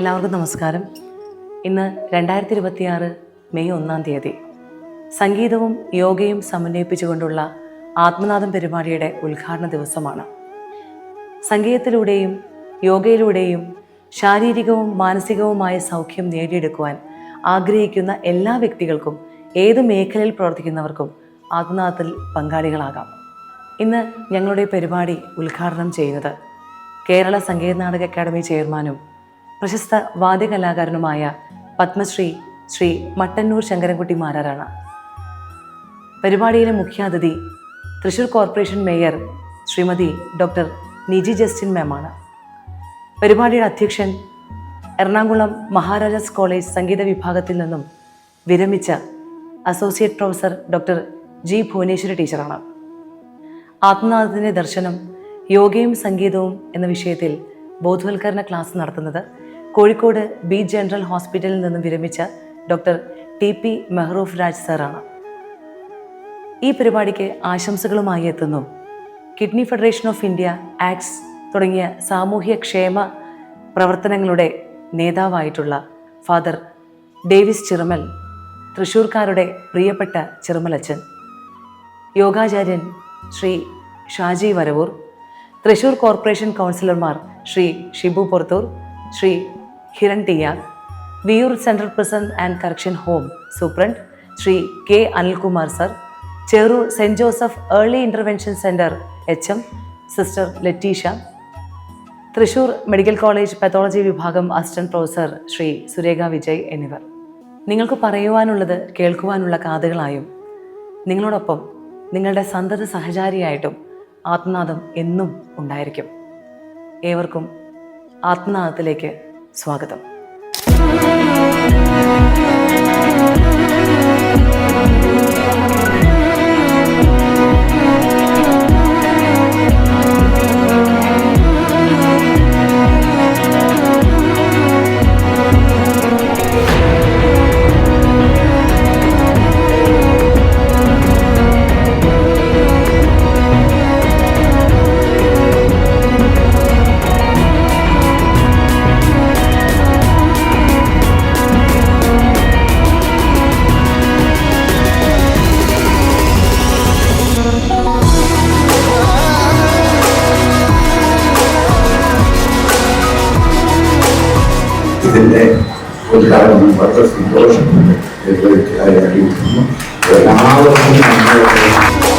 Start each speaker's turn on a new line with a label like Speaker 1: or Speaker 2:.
Speaker 1: എല്ലാവർക്കും നമസ്കാരം. ഇന്ന് 2026 മെയ് 1 സംഗീതവും യോഗയും സമന്വയിപ്പിച്ചുകൊണ്ടുള്ള ആത്മനാദം പരിപാടിയുടെ ഉദ്ഘാടന ദിവസമാണ്. സംഗീതത്തിലൂടെയും യോഗയിലൂടെയും ശാരീരികവും മാനസികവുമായ സൗഖ്യം നേടിയെടുക്കുവാൻ ആഗ്രഹിക്കുന്ന എല്ലാ വ്യക്തികൾക്കും ഏത് മേഖലയിൽ പ്രവർത്തിക്കുന്നവർക്കും ആത്മനാദത്തിൽ പങ്കാളികളാകാം. ഇന്ന് ഞങ്ങളുടെ പരിപാടി ഉദ്ഘാടനം ചെയ്യുന്നത് കേരള സംഗീത നാടക അക്കാദമി ചെയർമാനും പ്രശസ്ത വാദ്യകലാകാരനുമായ പത്മശ്രീ ശ്രീ മട്ടന്നൂർ ശങ്കരൻകുട്ടി മാരാരാണ്. പരിപാടിയിലെ മുഖ്യാതിഥി Thrissur corporation mayor Shrimati doctor Niji Justin മാമാണ്. പരിപാടിയുടെ അധ്യക്ഷൻ എറണാകുളം മഹാരാജാസ് കോളേജ് സംഗീത വിഭാഗത്തിൽ നിന്നും വിരമിച്ച associate professor doctor G Bhuvaneswari ടീച്ചറാണ്. ആത്മനാദത്തിൻ്റെ ദർശനം യോഗയും സംഗീതവും എന്ന വിഷയത്തിൽ ബോധവൽക്കരണ ക്ലാസ് നടത്തുന്നത് കോഴിക്കോട് ബി ജനറൽ ഹോസ്പിറ്റലിൽ നിന്നും വിരമിച്ച ഡോക്ടർ ടി.പി. മെഹ്റൂഫ് രാജ് സാറാണ്. ഈ പരിപാടിക്ക് ആശംസകളുമായി എത്തുന്നു kidney federation of India, ACTS തുടങ്ങിയ സാമൂഹ്യ ക്ഷേമ പ്രവർത്തനങ്ങളുടെ നേതാവായിട്ടുള്ള ഫാദർ ഡേവിസ് ചിറമൽ, തൃശ്ശൂർക്കാരുടെ പ്രിയപ്പെട്ട ചിറമലച്ചൻ, യോഗാചാര്യൻ ശ്രീ ഷാജി വരവൂർ, തൃശൂർ കോർപ്പറേഷൻ കൗൺസിലർമാർ Shri Shibu Purathur, Shri Hiran TR, Viyyur central prison and correction home superintendent Shri K Anilkumar sir, Cheroor saint Joseph early intervention centre HM. Sister Leticia, Thrissur medical college pathology വിഭാഗം അസിസ്റ്റന്റ് പ്രൊഫസർ ശ്രീ സുരേഖ വിജയ് എന്നിവർ. നിങ്ങൾക്ക് പറയുവാനുള്ളത് കേൾക്കുവാനുള്ള കാതുകളായും നിങ്ങളോടൊപ്പം നിങ്ങളുടെ സന്തത സഹചാരിയായിട്ടും ആത്മനാദം എന്നും ഉണ്ടായിരിക്കും. ഏവർക്കും ആത്മനാദത്തിലേക്ക് സ്വാഗതം.
Speaker 2: ഇതിന്റെ ഉദ്ഘാടനം വളരെ സന്തോഷമുണ്ട്. എല്ലാവർക്കും